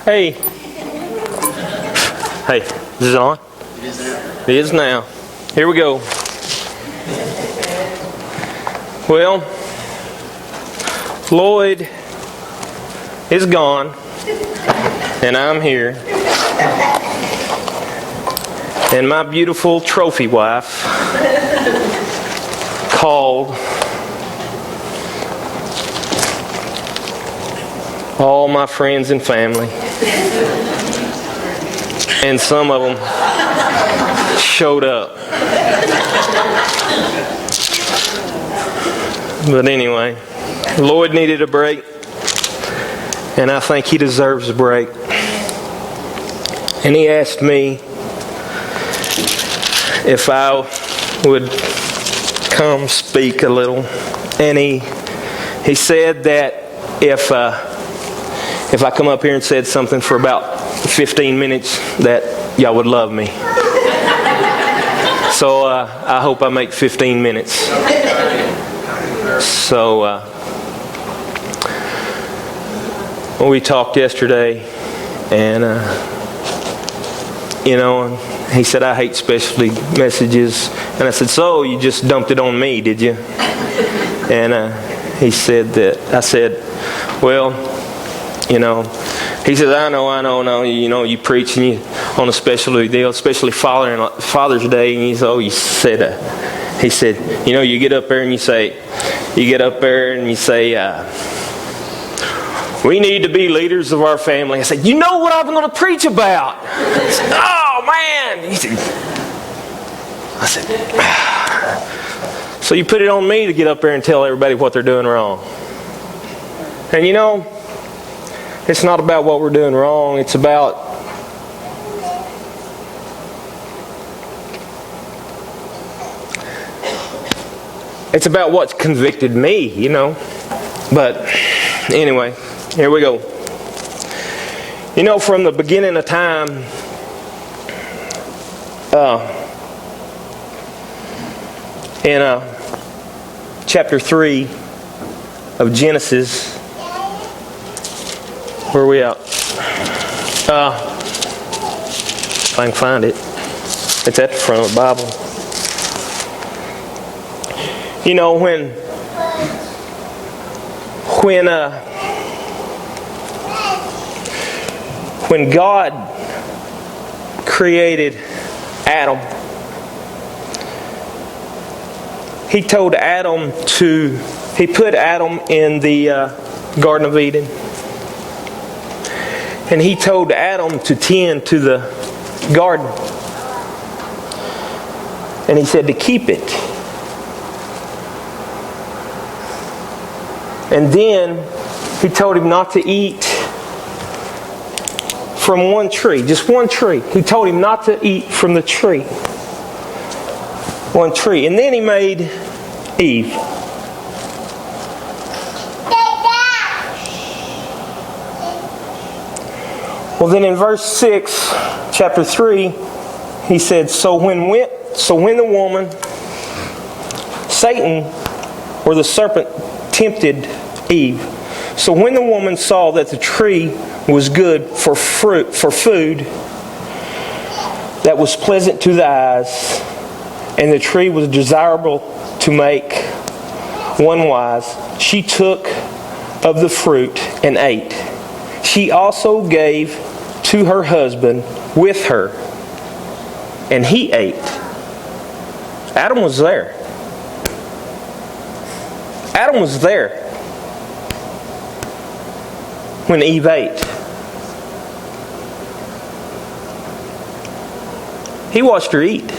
Hey. Hey, is it on? It is now. It is now. Here we go. Well, Lloyd is gone, and I'm here. And my beautiful trophy wife called all my friends and family. And some of them showed up. But anyway, Lloyd needed a break, and I think he deserves a break. And he asked me if I would come speak a little. And he said that if I come up here and said something for about 15 minutes, that y'all would love me. So I hope I make 15 minutes. So we talked yesterday, and he said, I hate specialty messages. And I said, so you just dumped it on me, did you? And he said that, I said, well, he says, I know, you preach and you on a specialty deal, especially Father's Day. And he said, you get up there and you say, we need to be leaders of our family. I said, you know what I'm going to preach about? Said, oh, man. I said, so you put it on me to get up there and tell everybody what they're doing wrong. And it's not about what we're doing wrong. It's about what's convicted me, But anyway, here we go. From the beginning of time, in chapter 3 of Genesis, where are we at? If I can find it. It's at the front of the Bible. When God created Adam, He told Adam He put Adam in the Garden of Eden. And He told Adam to tend to the garden. And He said to keep it. And then He told him not to eat from one tree, just one tree. He told him not to eat from the tree. One tree. And then He made Eve. Well, then in verse 6, chapter 3, he said, So when the woman, Satan, or the serpent, tempted Eve. So when the woman saw that the tree was good for food, that was pleasant to the eyes, and the tree was desirable to make one wise, she took of the fruit and ate. She also gave to her husband with her, and he ate. Adam was there. Adam was there when Eve ate. He watched her eat.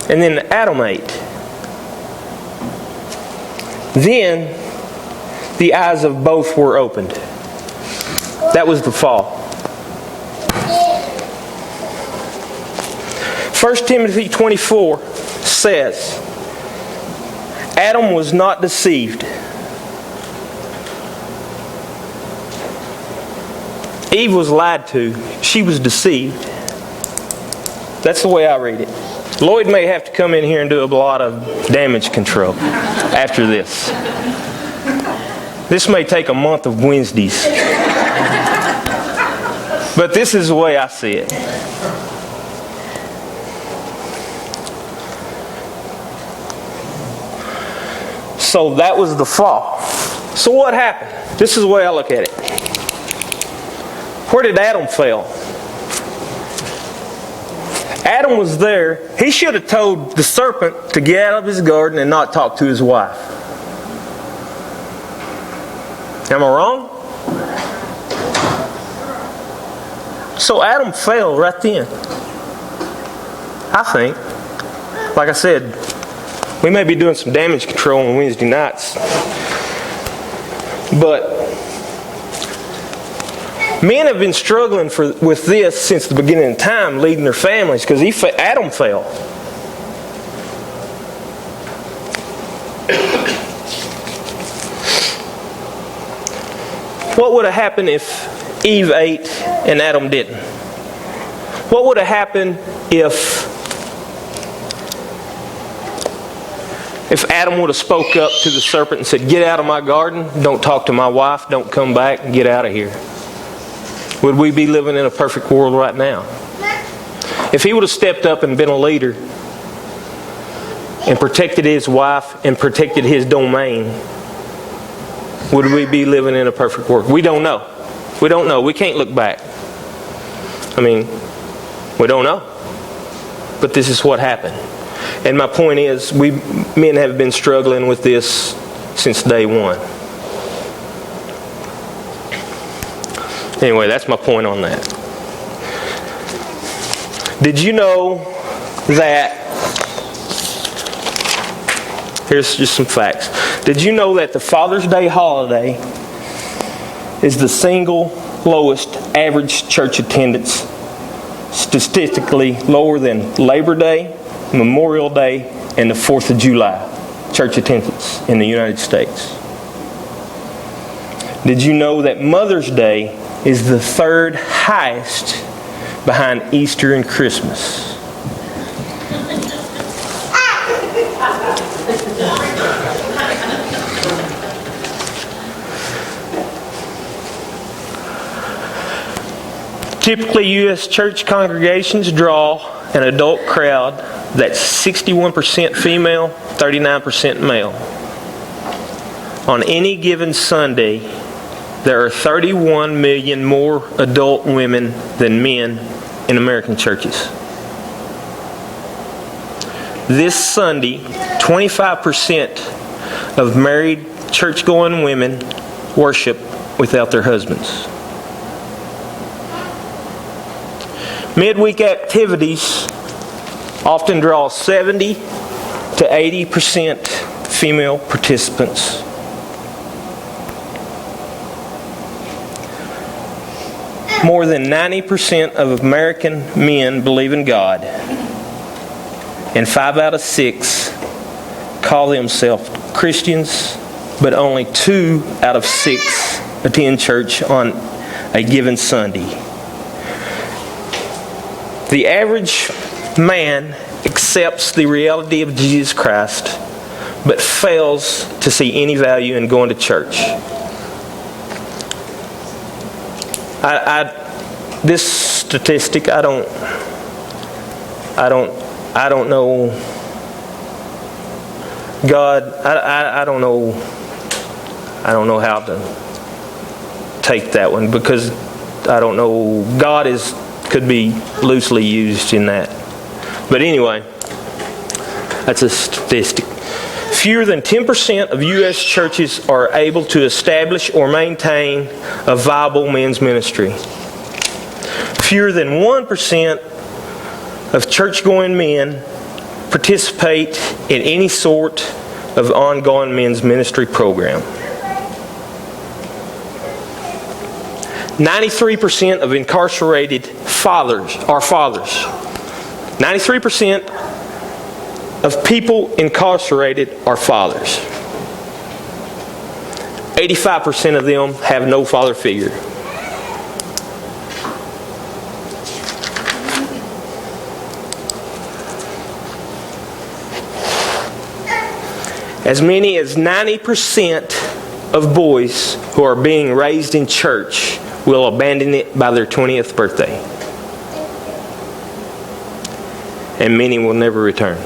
And then Adam ate. Then the eyes of both were opened. That was the fall. 1 Timothy 24 says, Adam was not deceived. Eve was lied to. She was deceived. That's the way I read it. Lloyd may have to come in here and do a lot of damage control after this. This may take a month of Wednesdays. But this is the way I see it. So that was the fall. So what happened? This is the way I look at it. Where did Adam fail? Adam was there. He should have told the serpent to get out of his garden and not talk to his wife. Am I wrong? So Adam failed right then. I think. Like I said, we may be doing some damage control on Wednesday nights. But men have been struggling with this since the beginning of time, leading their families, because Adam failed. What would have happened if Eve ate and Adam didn't? What would have happened if Adam would have spoke up to the serpent and said, "Get out of my garden, don't talk to my wife, don't come back, and get out of here"? Would we be living in a perfect world right now? If he would have stepped up and been a leader and protected his wife and protected his domain, would we be living in a perfect world? We don't know. We don't know. We can't look back. I mean, we don't know. But this is what happened. And my point is, men have been struggling with this since day one. Anyway, that's my point on that. Did you know that, here's just some facts. Did you know that the Father's Day holiday is the single lowest average church attendance, statistically lower than Labor Day, Memorial Day, and the 4th of July church attendance in the United States? Did you know that Mother's Day is the third highest behind Easter and Christmas? Typically, U.S. church congregations draw an adult crowd that's 61% female, 39% male. On any given Sunday, there are 31 million more adult women than men in American churches. This Sunday, 25% of married church-going women worship without their husbands. Midweek activities often draw 70 to 80% female participants. More than 90% of American men believe in God, and 5 out of 6 call themselves Christians, but only 2 out of 6 attend church on a given Sunday. The average man accepts the reality of Jesus Christ, but fails to see any value in going to church. This statistic, I don't know. God, I don't know how to take that one, because I don't know. God could be loosely used in that. But anyway, that's a statistic. Fewer than 10% of U.S. churches are able to establish or maintain a viable men's ministry. Fewer than 1% of church-going men participate in any sort of ongoing men's ministry program. 93% of incarcerated fathers are fathers. 93% of people incarcerated are fathers. 85% of them have no father figure. As many as 90% of boys who are being raised in church will abandon it by their 20th birthday. And many will never return.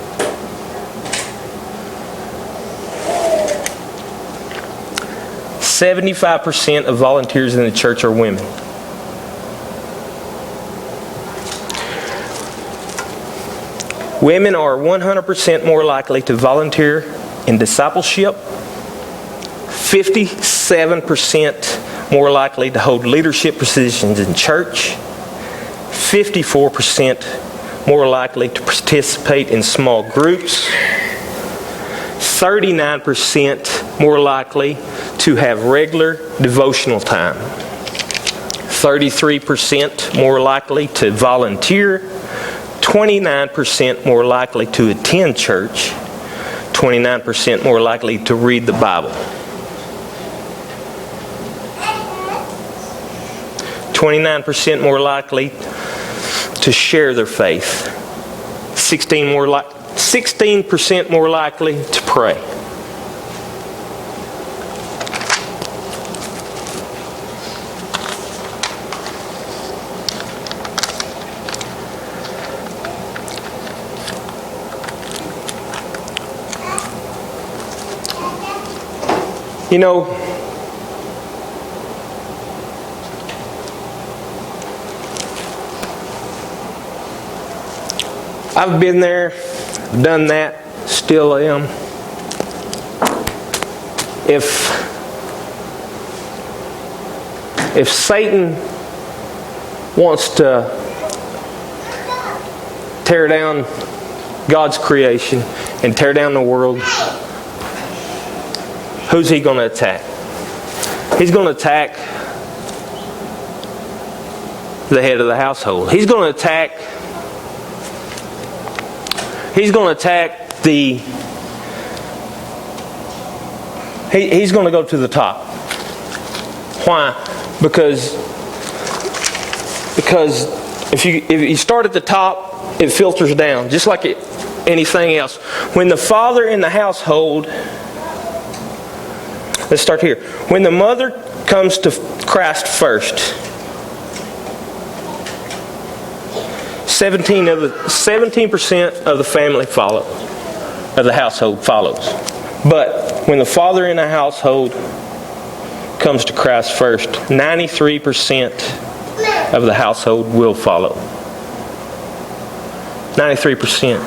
"75% of volunteers in the church are women. Women are 100% more likely to volunteer in discipleship, 57% more likely to hold leadership positions in church, 54% more likely to participate in small groups, 39% more likely to have regular devotional time, 33% more likely to volunteer, 29% more likely to attend church, 29% more likely to read the Bible, 29% more likely to share their faith, 16% more likely to pray. You know, I've been there, done that, still am. If Satan wants to tear down God's creation and tear down the world, who's he going to attack? He's going to attack the head of the household. He's going to attack He's going to go to the top. Why? Because if you start at the top, it filters down, just like anything else. When the father in the household, let's start here. When the mother comes to Christ first, 17% of the family of the household follows. But when the father in the household comes to Christ first, 93% of the household will follow. 93%.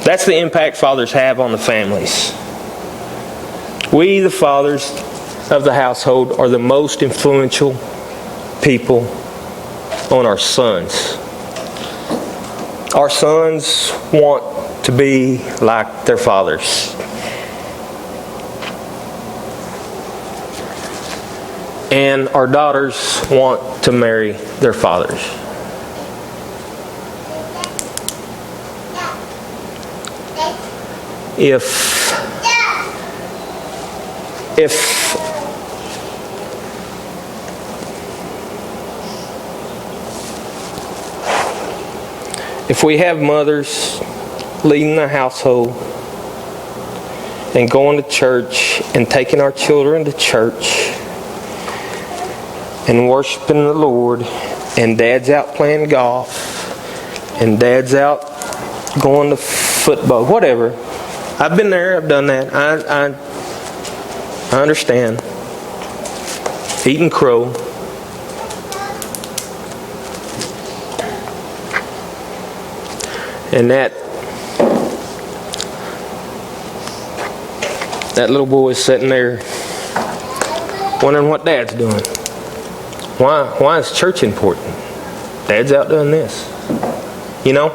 That's the impact fathers have on the families. We, the fathers of the household, are the most influential people on our sons. Our sons want to be like their fathers. And our daughters want to marry their fathers. If we have mothers leading the household and going to church and taking our children to church and worshiping the Lord, and dad's out playing golf, and dad's out going to football, whatever. I've been there, I've done that. I understand. Eating crow. And that little boy is sitting there wondering what dad's doing. Why is church important? Dad's out doing this. You know?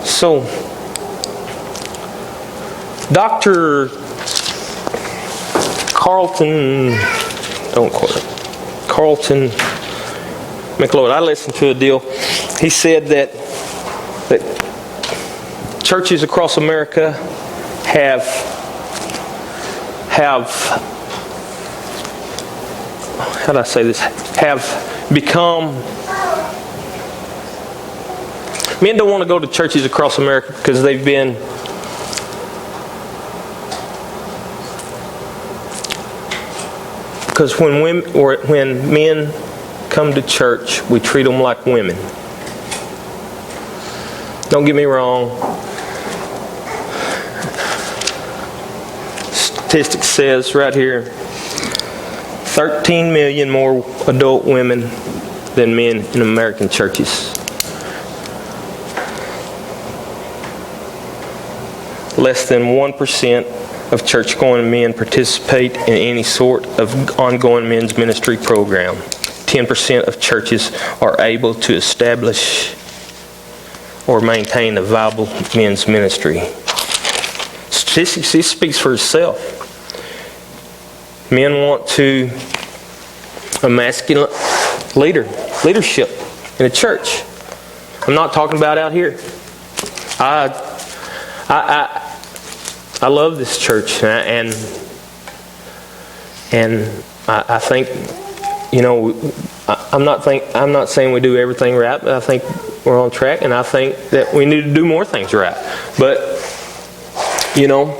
So, Dr. Carlton, don't quote it, Carlton McLeod, I listened to a deal. He said that churches across America have how do I say this? Have become, Men don't want to go to churches across America because they've been when men come to church, we treat them like women. Don't get me wrong. Statistics says right here, 13 million more adult women than men in American churches. Less than 1% of church-going men participate in any sort of ongoing men's ministry program. 10% of churches are able to establish or maintain a viable men's ministry. Statistics, this speaks for itself. Men want to emasculate leadership in a church. I'm not talking about out here. I love this church, and I think, you know, I'm not saying we do everything right, but I think we're on track, and I think that we need to do more things right. But you know,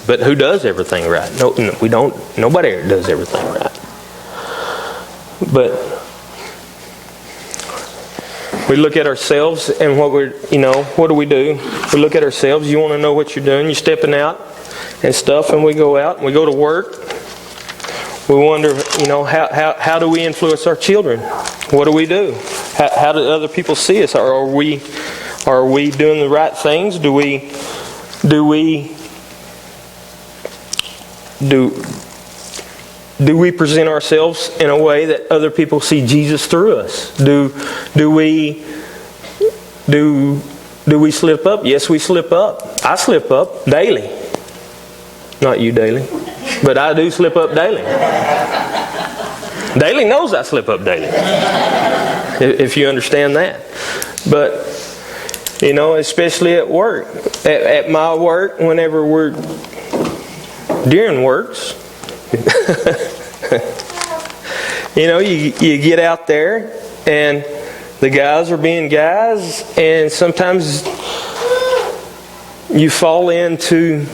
but who does everything right? No, we don't. Nobody does everything right. But we look at ourselves and what do? We look at ourselves. You want to know what you're doing. You're stepping out and stuff, and we go out and we go to work. We wonder, how do we influence our children? What do we do? How do other people see us? Are we doing the right things? Do we present ourselves in a way that other people see Jesus through us? Do we slip up? Yes, we slip up. I slip up daily. Not you daily, but I do slip up daily. Daily knows I slip up daily, if you understand that. But especially at work, at my work, whenever we're during works. You get out there and the guys are being guys, and sometimes you fall into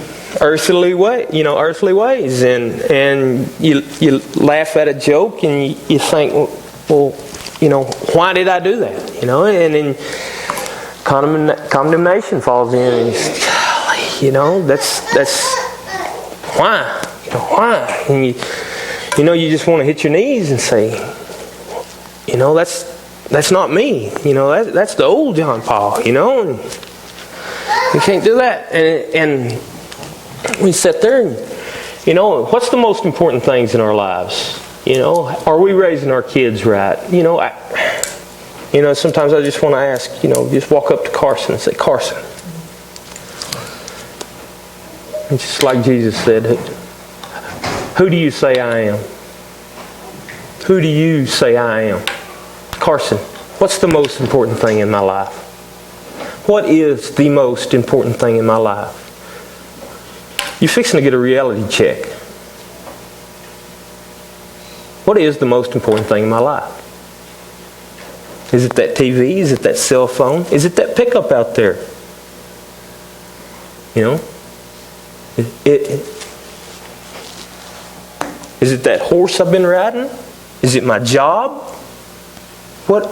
earthly ways, and you laugh at a joke and you think, well, why did I do that? And then condemnation falls in, and that's why. Why? And you just want to hit your knees and say, that's not me. That's the old John Paul. And you can't do that. And we sit there and, what's the most important things in our lives? Are we raising our kids right? Sometimes I just want to ask, just walk up to Carson and say, Carson. And just like Jesus said, who do you say I am? Who do you say I am? Carson, what's the most important thing in my life? What is the most important thing in my life? You're fixing to get a reality check. What is the most important thing in my life? Is it that TV? Is it that cell phone? Is it that pickup out there? Is it that horse I've been riding? Is it my job? What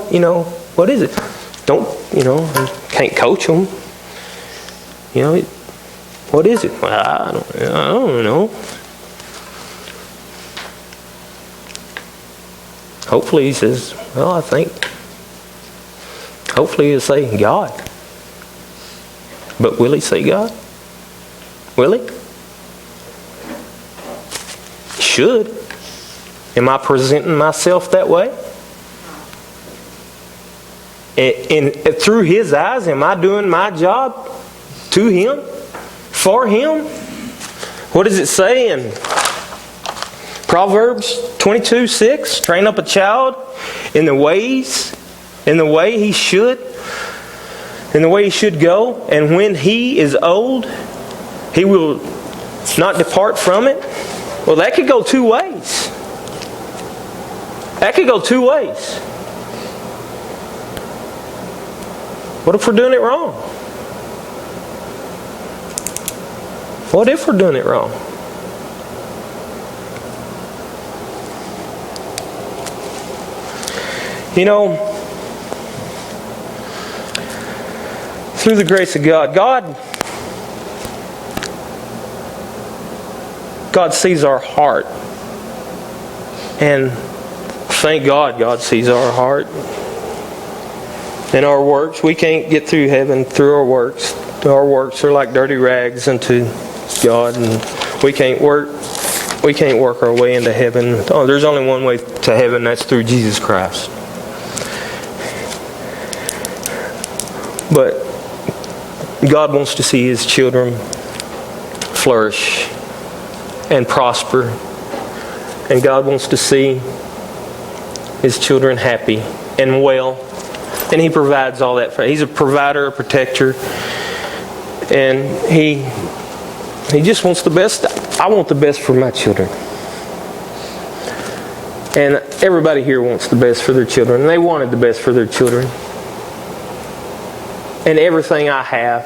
is it? Can't coach them. What is it? Well, I don't know. Hopefully he says, hopefully he'll say God. But will he say God? Will he? Should. Am I presenting myself that way? And through his eyes, am I doing my job to him? For him? What does it say in Proverbs 22:6? Train up a child in the way he should go, and when he is old, he will not depart from it. Well, that could go two ways. What if we're doing it wrong? What if we're doing it wrong? You know, through the grace of God, God sees our heart. And thank God, God sees our heart and our works. We can't get through heaven through our works. Our works are like dirty rags unto God, and we can't work our way into heaven. Oh, there's only one way to heaven, that's through Jesus Christ. But God wants to see His children flourish and prosper. And God wants to see His children happy and well. And He provides all that for them. He's a provider, a protector. And He just wants the best. I want the best for my children. And everybody here wants the best for their children. And they wanted the best for their children. And everything I have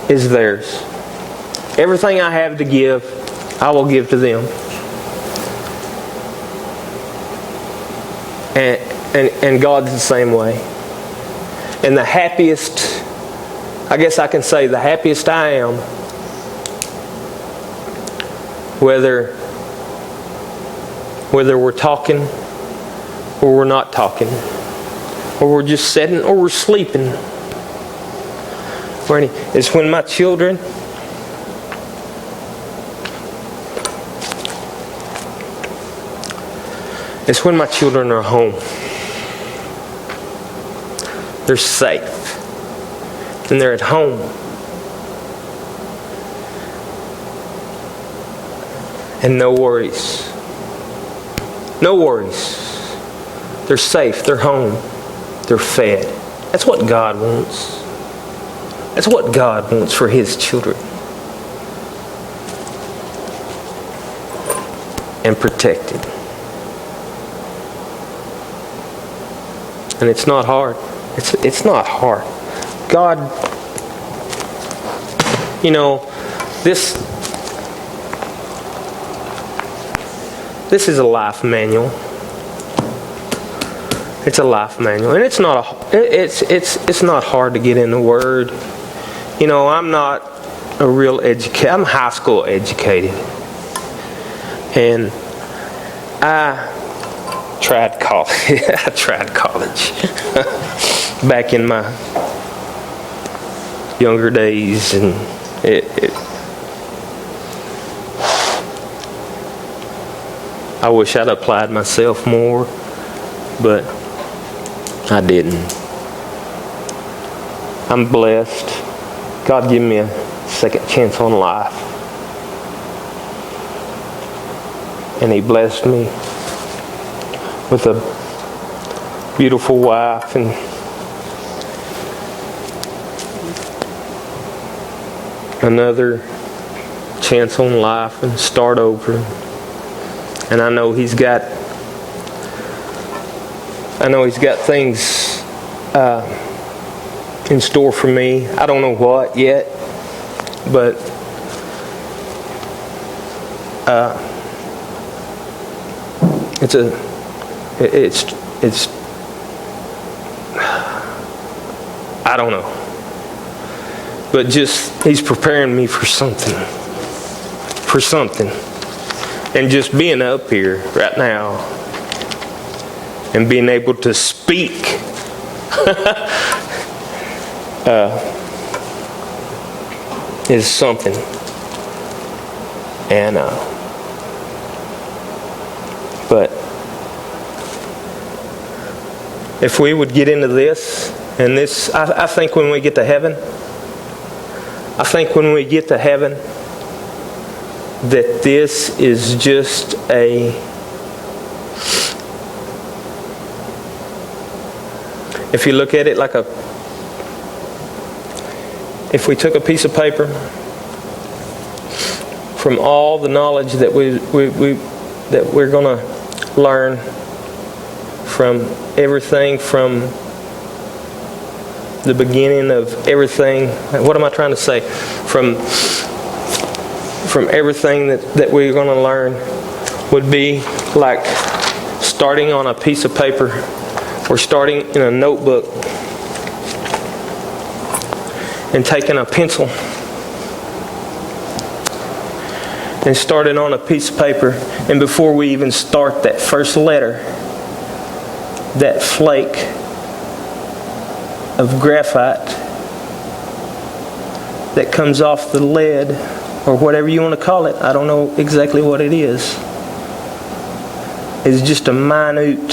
is theirs. Everything I have to give, I will give to them. And God's the same way. And the happiest, I guess I can say the happiest I am, whether we're talking or we're not talking, or we're just sitting or we're sleeping, it's when my children are home. They're safe. And they're at home. And no worries. No worries. They're safe. They're home. They're fed. That's what God wants. That's what God wants for His children. And protected. And it's not hard. It's not hard. God, you know, this is a life manual. It's a life manual, and it's not hard to get in the Word. You know, I'm not a real educated. I'm high school educated, and I tried college. I tried college back in my younger days, and I wish I'd applied myself more, but I didn't. I'm blessed. God gave me a second chance on life, and He blessed me with a beautiful wife and another chance on life and start over. And I know He's got things in store for me. I don't know what yet, but it's I don't know. But just He's preparing me for something. And just being up here right now and being able to speak is something. And but if we would get into this, and this, I think when we get to heaven, that this is just if you look at it like if we took a piece of paper from all the knowledge that we're going to learn from everything from the beginning of everything. What am I trying to say? From everything that we're going to learn would be like starting on a piece of paper or starting in a notebook and taking a pencil and starting on a piece of paper, and before we even start that first letter, that flake of graphite that comes off the lead, or whatever you want to call it, I don't know exactly what it is just a minute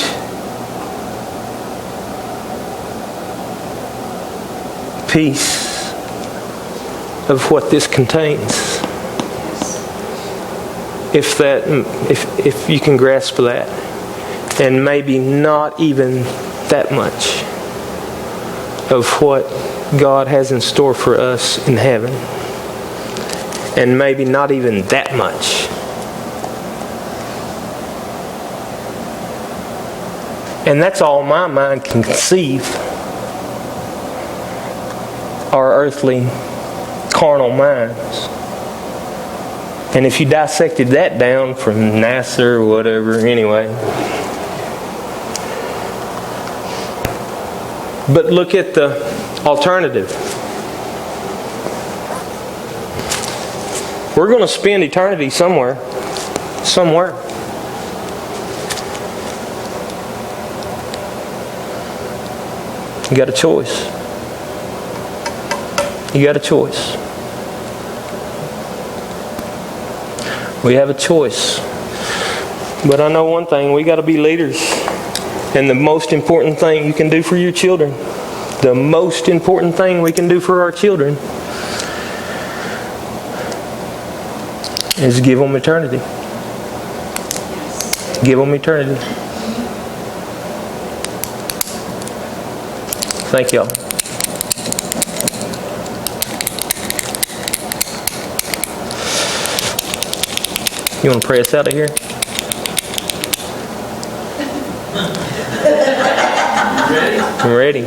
piece of what this contains. If you can grasp that, and maybe not even that much of what God has in store for us in heaven, and maybe not even that much. And that's all my mind can conceive, our earthly, carnal minds. And if you dissected that down from NASA or whatever, anyway. But look at the alternative. We're going to spend eternity somewhere. Somewhere. You got a choice. You got a choice. We have a choice. But I know one thing, we got to be leaders. And the most important thing you can do for your children, the most important thing we can do for our children, is give them eternity. Give them eternity. Thank y'all. You want to pray us out of here? Ready? I'm ready.